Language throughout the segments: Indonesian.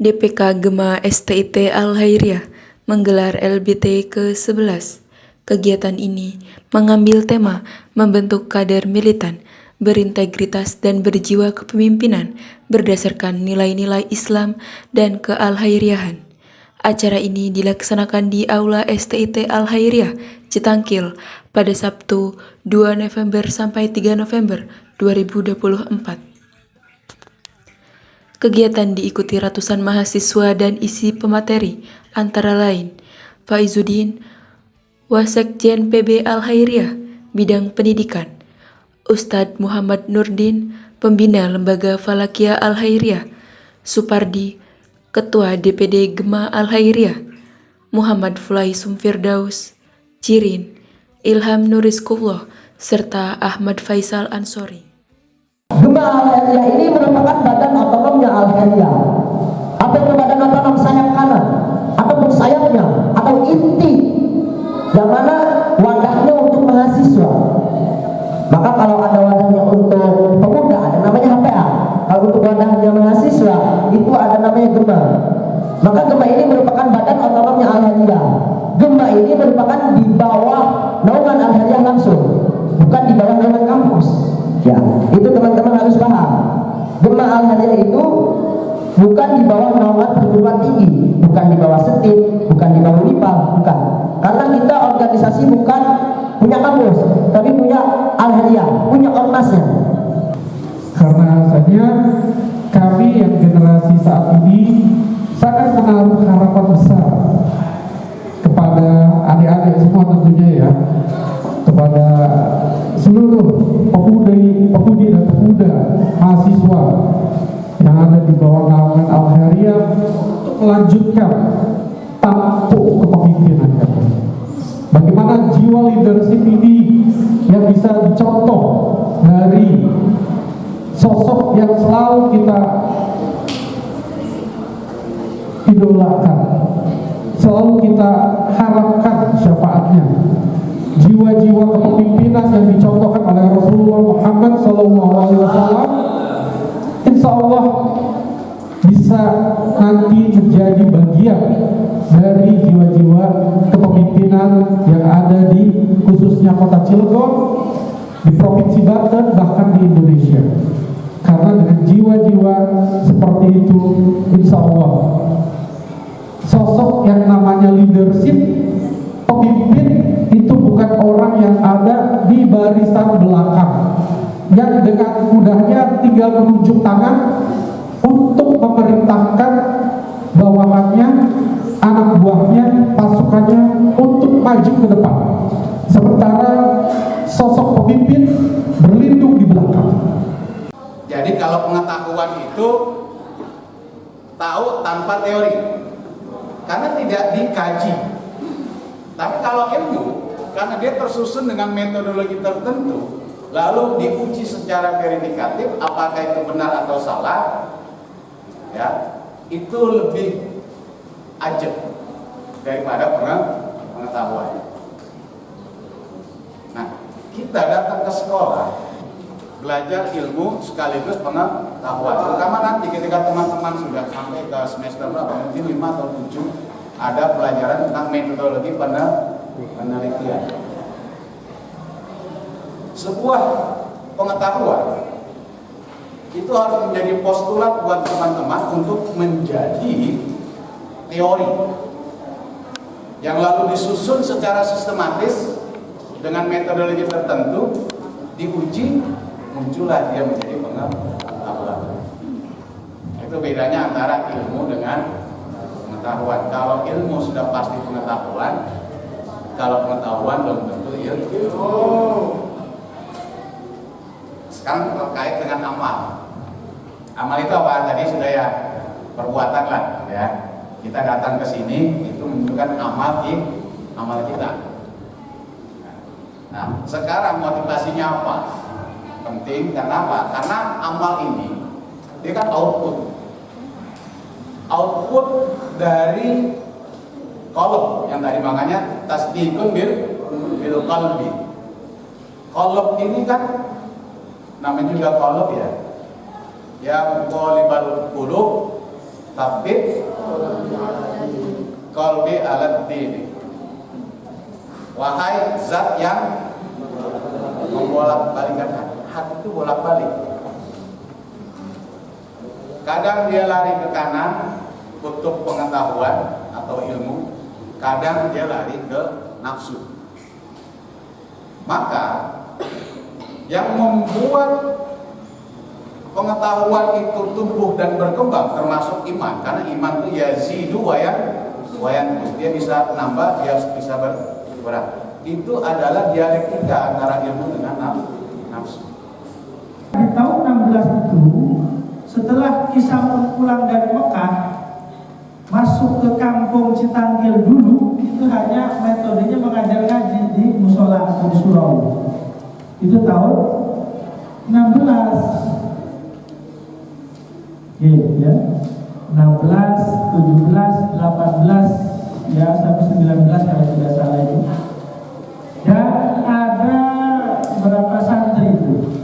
DPK Gema STIT Al-Khairiyah menggelar LBT ke-11. Kegiatan ini mengambil tema membentuk kader militan, berintegritas dan berjiwa kepemimpinan berdasarkan nilai-nilai Islam dan keal-khairiyahan. Acara ini dilaksanakan di Aula STIT Al-Khairiyah, Citangkil, pada Sabtu 2 November sampai 3 November 2024. Kegiatan diikuti ratusan mahasiswa dan isi pemateri antara lain Faizuddin, Wasekjen PB Al-Khairiyah, Bidang Pendidikan, Ustadz Muhammad Nurdin, Pembina Lembaga Falakiyah Al-Khairiyah, Supardi, Ketua DPD Gema Al-Khairiyah, Muhammad Fulaisum Firdaus, Jirin, Ilham Nuriskullah, serta Ahmad Faisal Ansori. Gema Al-Khairiyah ini merupakan badan otonomnya Al-Khairiyah. Apa itu badan otonom sayap kanan ataupun sayapnya atau inti yang mana wadahnya untuk mahasiswa. Maka kalau ada wadahnya untuk pemuda ada namanya HPA. Kalau untuk wadahnya mahasiswa itu ada namanya Gema. Maka Gema ini merupakan badan otonomnya Al-Khairiyah. Gema ini merupakan di bawah naungan Al-Khairiyah langsung, bukan di bawah naungan kampus. Ya, itu teman-teman harus paham. Gema Al-Khairiyah itu bukan di bawah naungan perguruan tinggi, bukan di bawah STIT, bukan di bawah UNIPAL, bukan. Karena kita organisasi bukan punya kampus, tapi punya Al-Khairiyah, punya ormasnya. Karena saja kami yang generasi saat ini sangat menaruh harapan besar kepada adik-adik semua tentunya ya, kepada seluruh pemudi dan pemuda mahasiswa yang ada di bawah naungan Al-Khairiyah untuk melanjutkan tampuk kepemimpinan kami. Bagaimana jiwa leadership ini yang bisa dicontoh dari sosok yang selalu kita idolakan, selalu kita harapkan syafaatnya. Jiwa-jiwa kepemimpinan yang dicontohkan oleh Rasulullah Muhammad SAW, insya Allah bisa nanti menjadi bagian dari jiwa-jiwa kepemimpinan yang ada di khususnya kota Cilegon, di Provinsi Banten, bahkan di Indonesia. Karena dengan jiwa-jiwa seperti itu, insya Allah sosok yang namanya leadership, pemimpin itu bukan orang yang ada di barisan belakang yang dengan mudahnya tinggal menunjuk tangan untuk memerintahkan bawahannya, anak buahnya, pasukannya untuk maju ke depan. Sementara sosok pemimpin berlindung di belakang. Jadi kalau pengetahuan itu tahu tanpa teori, karena tidak dikaji. Tapi kalau ilmu, karena dia tersusun dengan metodologi tertentu, lalu diuji secara verifikatif apakah itu benar atau salah, ya itu lebih ajab daripada pengetahuan. Nah, kita datang ke sekolah belajar ilmu sekaligus pengetahuan. Terutama nanti ketika teman-teman sudah sampai ke semester berapa, mungkin 5 atau 7, ada pelajaran tentang metodologi penelitian. Sebuah pengetahuan itu harus menjadi postulat buat teman-teman untuk menjadi teori yang lalu disusun secara sistematis dengan metodologi tertentu, diuji, muncullah dia menjadi pengetahuan. Itu bedanya antara ilmu dengan pengetahuan. Kalau ilmu sudah pasti pengetahuan, kalau pengetahuan belum tentu ilmu. Sekarang terkait dengan amal. Amal itu apa? Tadi sudah ya, perbuatan lah ya. Kita datang ke sini itu menunjukkan amal kita. Nah, sekarang motivasinya apa? Penting karena apa? Karena amal ini dia kan output dari qalb yang tadi, makanya tasdiqun bil qalbi. Qalb ini kan namanya juga qalb ya. Ya qalibal qulub Tapi qalbi ala dini. Wahai zat yang membolak-balikan hati. Hati itu bolak-balik. Kadang dia lari ke kanan, kutub pengetahuan atau ilmu. Kadang dia lari ke nafsu. Maka yang membuat pengetahuan itu tumbuh dan berkembang termasuk iman, karena iman itu yazidu wayan, dia bisa nambah, dia bisa berkurang. Itu adalah dialektika antara ilmu dengan nafsu. Di tahun 16 itu, setelah Kisah pulang dari Mekah, masuk ke kampung Citangkil dulu, itu hanya metodenya mengajar ngaji di musola atau di surau. Itu tahun 16. Ya, 16, 17, 18, ya sampai 19 kalau tidak salah itu. Dan ada berapa santri itu?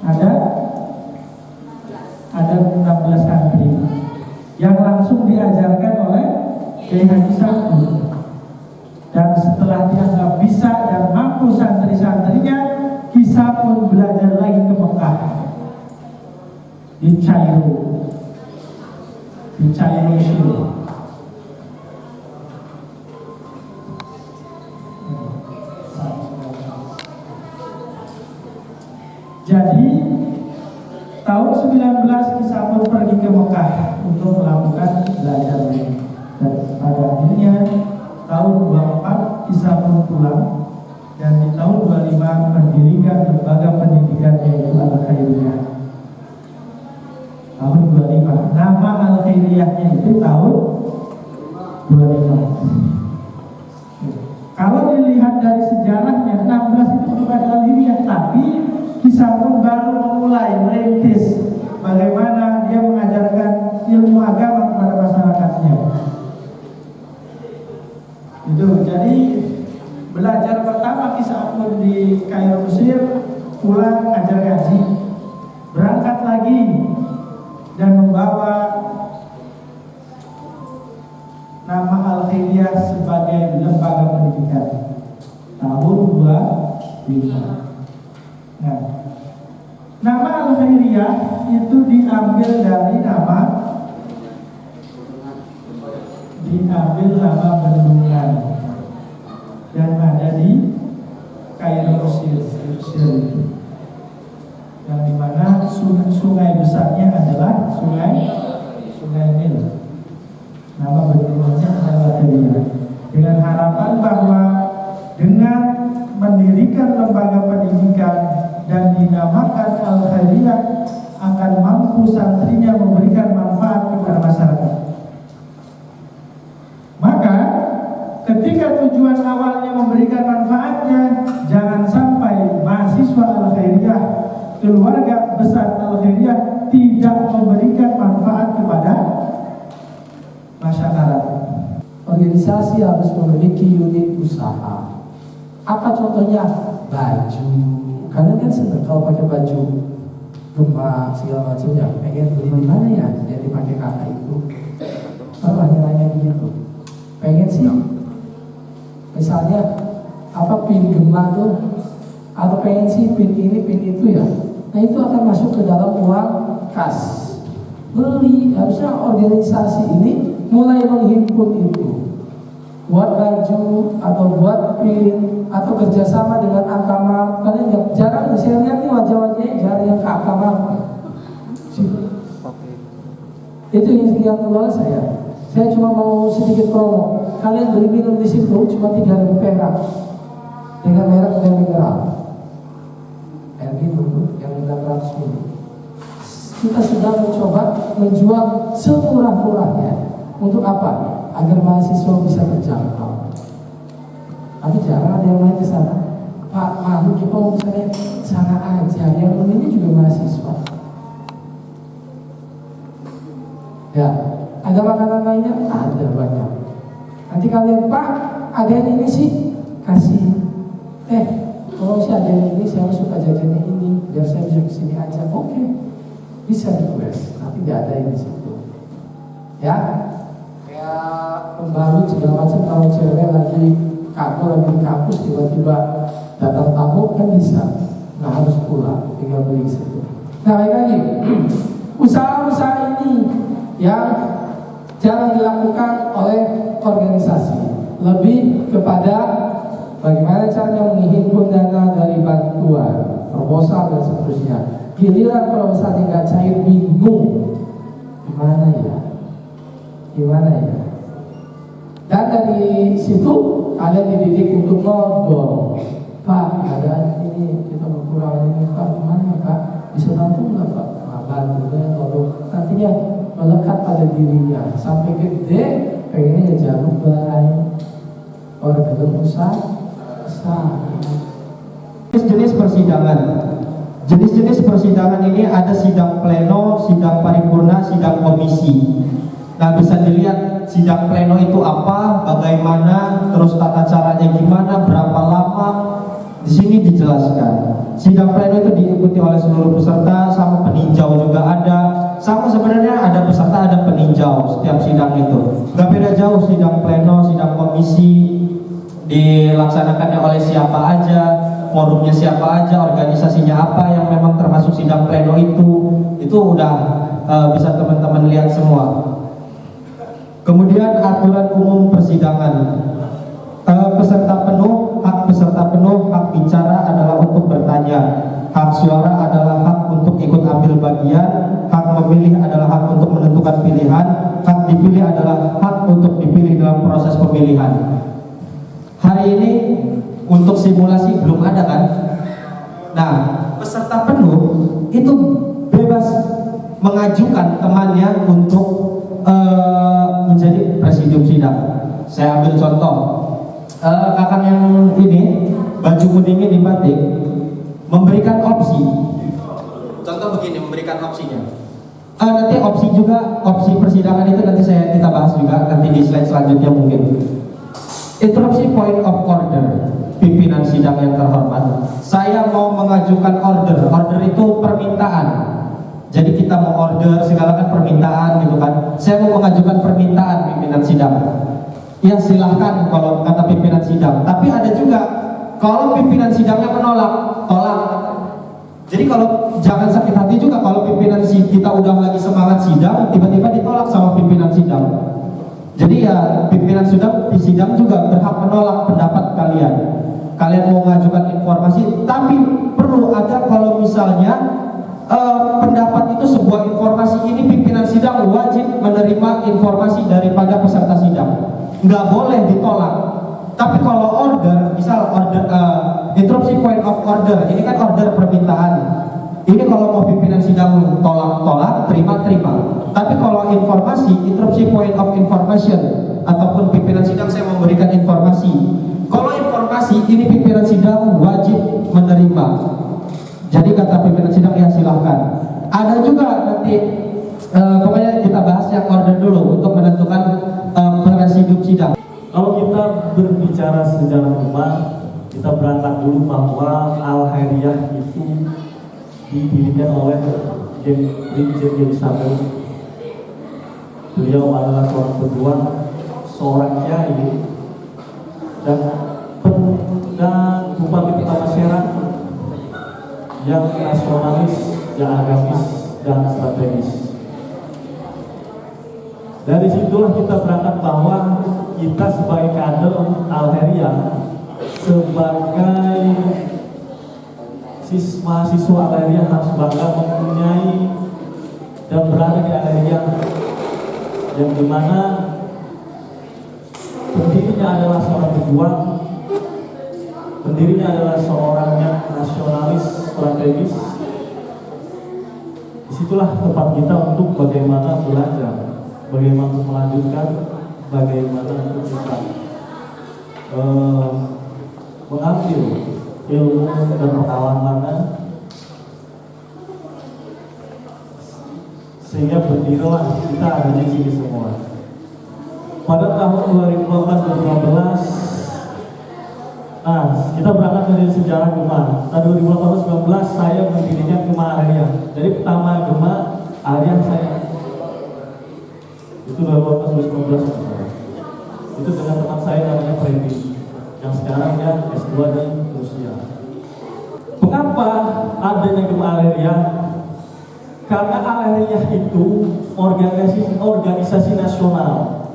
Ada 16 santri yang langsung diajarkan oleh Kiai Haji Sabtu. Dan setelah dianggap bisa dan mampu santri-santrinya, Kisah pun belajar lagi ke Mekah, di Cairo, Mesir. Jadi tahun 19 Kisah pun pergi ke Mekah untuk melakukan belajar lagi. Dan pada akhirnya tahun 24 Kisah pun pulang, dan di tahun 25 mendirikan lembaga pendidikan yaitu Al-Khairiyah. Tahun 25. Nama Al-Khairiyahnya itu tahun 25. Kalau dilihat dari sejarahnya, 16 itu bukan Al-Khairiyah, tapi Kisah pun baru memulai merintis bagaimana dia mengajarkan ilmu agama kepada masyarakatnya. Itu jadi belajar pertama Kisah pun di Kairo Mesir, pulang ngajar ngaji, berangkat lagi dan membawa nama Al-Khairiyah sebagai lembaga pendidikan tahun 25. Nah, nama Al-Khairiyah itu diambil dari nama bendungan yang ada di Kairo Mesir, yang dimana sungai besarnya adalah sungai Nil. Nama bendungannya adalah Al-Khairiyah. Dengan harapan bahwa dengan mendirikan lembaga pendidikan dan dinamakan Al-Khairiyah akan mampu santrinya memberikan manfaat kepada masyarakat. Maka ketika tujuan awalnya memberikan manfaatnya, jangan sampai mahasiswa Al-Khairiyah, keluarga besar Al-Khairiyah tidak memberikan manfaat kepada masyarakat. Organisasi harus memiliki unit usaha. Apa contohnya? Baju. Kalian kan senang kalau pakai baju gemah segala macamnya. Pengen beli di mana ya? Yang dipakai kakak itu. Kalau nanya begitu. Pengen sih. Misalnya apa pin gemah tuh? Atau pengen sih pin ini pin itu ya? Nah itu akan masuk ke dalam uang kas. Beli. Harusnya organisasi ini mulai menghimpun itu. Buat baju atau buat pin atau kerjasama dengan Akamal. Kalian jarang saya lihat nih wajah-wajahnya jarang yang ke Akamal. Itu yang kedua saya. Saya cuma mau sedikit promo. Kalian beli minum di situ cuma 3.000 perak dengan merek dan mineral. Air minum yang 600 ml. Kita sudah mencoba menjual semurah-murahnya. Untuk apa? Agar mahasiswa bisa terjangkau. Tapi jarang ada yang main ke sana. Pak, malu kita mau misalnya sana aja. Yang ini juga mahasiswa. Ya, ada makanan lainnya? Ada banyak. Nanti kalian, Pak, ada yang ini sih kasih. Kalau sih ada yang ini, saya suka jajannya ini, biar saya bisa kesini aja. Oke. bisa request, tapi nggak ada yang di situ. Ya, kayak pembalut segala macam, kalau cewek lagi kantor lagi di kampus tiba-tiba datang tamu kan bisa, nggak harus pulang, tinggal beli di situ. Nah, baik lagi, usaha-usaha ini yang jarang dilakukan oleh organisasi, lebih kepada bagaimana caranya menghimpun dana dari bantuan, proposal dan seterusnya. Giliran proposalnya nggak cair, bingung gimana ya. Dan dari situ kalian dididik untuk nodong. Pak, ada ini kita berkurang ini, Pak, gimana Pak? Bisa bantu nggak Pak? Nah, bantu deh, nodong. Nantinya melekat pada dirinya sampai gede, pengennya jarum baik, orang belum usaha. Jenis-jenis persidangan. Jenis-jenis persidangan ini ada sidang pleno, sidang paripurna, sidang komisi. Nah, bisa dilihat sidang pleno itu apa, bagaimana, terus tata caranya gimana, berapa lama. Di sini dijelaskan. Sidang pleno itu diikuti oleh seluruh peserta, sama peninjau juga ada. Sama sebenarnya ada peserta, ada peninjau setiap sidang itu. Gak beda jauh sidang pleno, sidang komisi, dilaksanakannya oleh siapa aja, forumnya siapa aja, organisasinya apa yang memang termasuk sidang pleno itu udah bisa teman-teman lihat semua. Kemudian aturan umum persidangan. Peserta penuh, hak bicara adalah untuk bertanya, hak suara adalah hak untuk ikut ambil bagian, hak memilih adalah hak untuk menentukan pilihan, hak dipilih adalah hak untuk dipilih dalam proses pemilihan. Hari ini untuk simulasi belum ada kan? Nah, peserta penuh itu bebas mengajukan temannya untuk menjadi presidium sidang. Saya ambil contoh, kakak yang ini baju kuningnya di batik memberikan opsi. Contoh begini, memberikan opsinya. Nanti opsi juga, opsi persidangan itu nanti kita bahas juga nanti di slide selanjutnya mungkin. Interupsi point of order, pimpinan sidang yang terhormat. Saya mau mengajukan order. Order itu permintaan. Jadi kita mau order segala kan permintaan gitu kan. Saya mau mengajukan permintaan pimpinan sidang. Ya silahkan kalau kata pimpinan sidang. Tapi ada juga kalau pimpinan sidangnya menolak, tolak. Jadi kalau jangan sakit hati juga kalau pimpinan kita udah lagi semangat sidang, tiba-tiba ditolak sama pimpinan sidang. Jadi ya pimpinan di sidang juga berhak menolak pendapat kalian. Kalian mau mengajukan informasi, tapi perlu ada kalau misalnya pendapat itu sebuah informasi, ini pimpinan sidang wajib menerima informasi daripada peserta sidang. Nggak boleh ditolak. Tapi kalau order, misal order interupsi point of order, ini kan order permintaan. Ini kalau mau pimpinan sidang tolak, terima. Tapi kalau informasi, interupsi point of information, ataupun pimpinan sidang saya memberikan informasi. Kalau informasi, ini pimpinan sidang wajib menerima. Jadi kata pimpinan sidang ya silahkan. Ada juga nanti, pokoknya kita bahas yang order dulu untuk menentukan presidium sidang. Kalau kita berbicara sejarah rumah, kita berangkat dulu bahwa Al-Khairiyah itu didirikan oleh Brigjen Yelisabel. Beliau adalah seorang pejuang, seorang kiai, dan bupati kota masyarakat yang nasionalis, yang agamis, dan strategis. Dari situlah kita berangkat bahwa kita sebagai kader Al-Khairiyah, sebagai mahasiswa Al-Khairiyah harus bangga mempunyai dan berada di Al-Khairiyah yang dimana pendirinya adalah seorang pejuang, pendirinya adalah seorang yang nasionalis strategis. Disitulah tempat kita untuk bagaimana belajar, bagaimana melanjutkan, bagaimana untuk kita mengambil ilmu dan pengalaman, sehingga berdirilah kita ada di sini semua. Pada tahun 2018-2019, kita berangkat dari sejarah Gema. Tahun 2018-2019 saya mendirikan Gema Al-Khairiyah. Jadi pertama Gema area saya itu 2015 itu dengan teman saya namanya Freddy yang sekarang dia S2 di Rusia. Mengapa adanya Gema Al-Khairiyah? Karena Al-Khairiyah itu organisasi nasional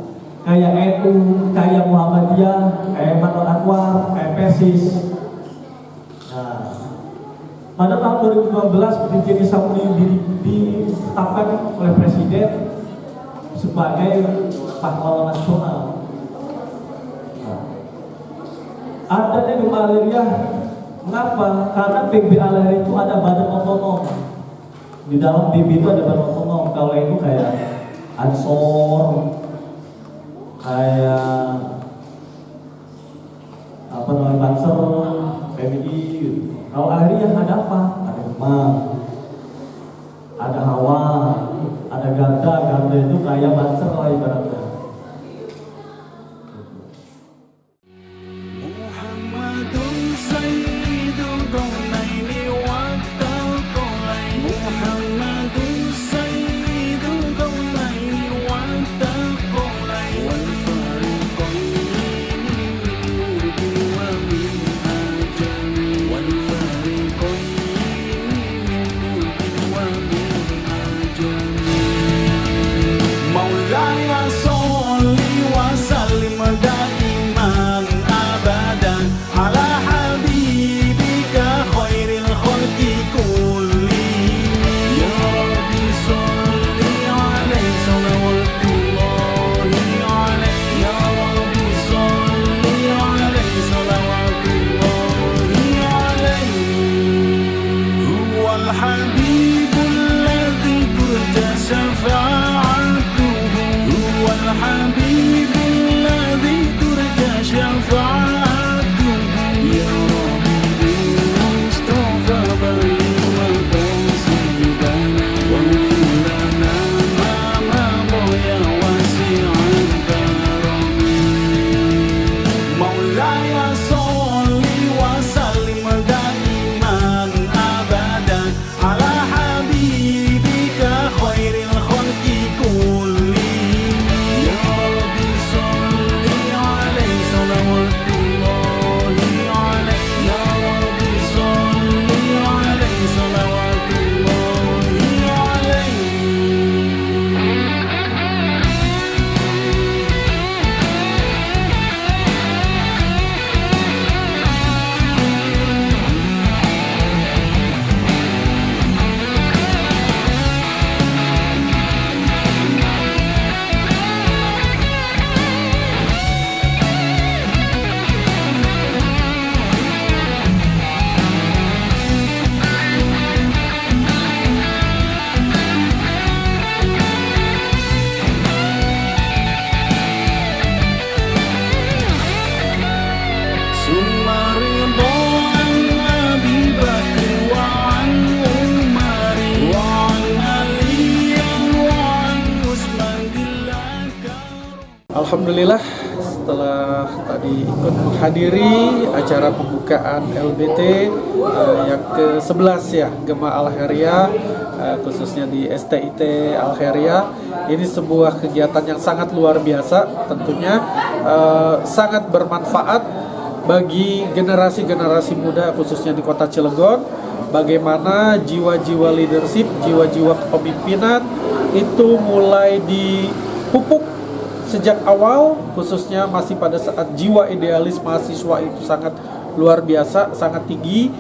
kayak NU, kayak Muhammadiyah, kayak Manor Anwar, kayak Persis. Nah, pada tahun 2015 Brigjen Isamuni ditetapkan oleh Presiden sebagai pahlawan nasional. Nah, adanya Gema Al-Khairiyah, mengapa? Karena PB Al-Khairiyah itu ada badan otonom. Di dalam PB itu ada badan otonom. Kalau itu kayak Ansor, kayak apa namanya Banser, PBI gitu. Kalau Al-Khairiyah ada apa? Ada Gema, ada Hawa, ada Garda itu kayak Banser lah ibaratnya. Alhamdulillah setelah tadi ikut menghadiri acara pembukaan LBT yang ke-11 ya, Gema Al-Khairiyah, khususnya di STIT Al-Khairiyah. Ini sebuah kegiatan yang sangat luar biasa, tentunya sangat bermanfaat bagi generasi-generasi muda khususnya di Kota Cilegon. Bagaimana jiwa-jiwa leadership, jiwa-jiwa kepemimpinan itu mulai dipupuk sejak awal, khususnya masih pada saat jiwa idealis mahasiswa itu sangat luar biasa, sangat tinggi.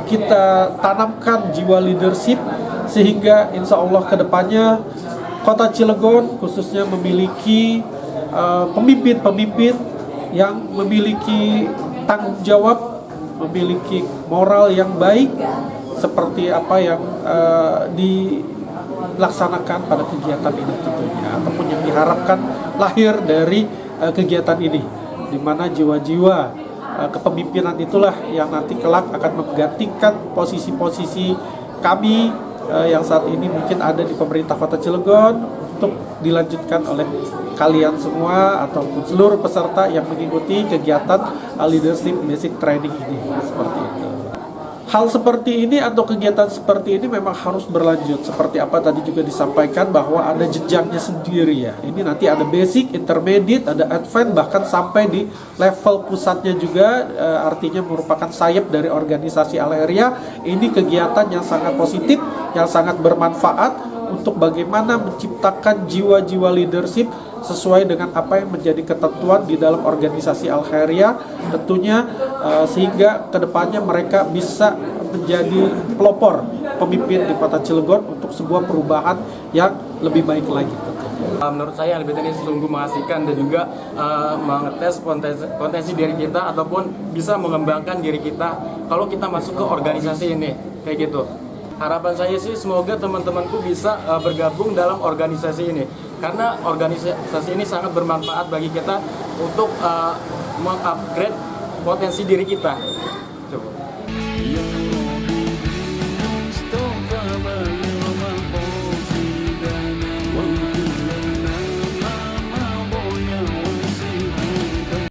Kita tanamkan jiwa leadership sehingga insya Allah kedepannya Kota Cilegon khususnya memiliki pemimpin-pemimpin yang memiliki tanggung jawab, memiliki moral yang baik seperti apa yang dilaksanakan pada kegiatan ini tentunya, ataupun yang diharapkan lahir dari kegiatan ini, di mana jiwa-jiwa kepemimpinan itulah yang nanti kelak akan menggantikan posisi-posisi kami yang saat ini mungkin ada di pemerintah Kota Cilegon untuk dilanjutkan oleh kalian semua ataupun seluruh peserta yang mengikuti kegiatan leadership basic training ini, seperti itu. hal seperti ini atau kegiatan seperti ini memang harus berlanjut. Seperti apa tadi juga disampaikan bahwa ada jenjangnya sendiri ya. Ini nanti ada basic, intermediate, ada advance, bahkan sampai di level pusatnya juga, artinya merupakan sayap dari organisasi Al-Khairiyah. Ini kegiatan yang sangat positif, yang sangat bermanfaat untuk bagaimana menciptakan jiwa-jiwa leadership sesuai dengan apa yang menjadi ketentuan di dalam organisasi Al-Khairiyah, tentunya sehingga kedepannya mereka bisa menjadi pelopor pemimpin di Kota Cilegon untuk sebuah perubahan yang lebih baik lagi. Menurut saya LBT ini sungguh mengasihkan dan juga mengetes potensi diri kita ataupun bisa mengembangkan diri kita kalau kita masuk ke organisasi ini, kayak gitu. Harapan saya sih semoga teman-temanku bisa bergabung dalam organisasi ini, karena organisasi ini sangat bermanfaat bagi kita untuk mengupgrade potensi diri kita. Coba.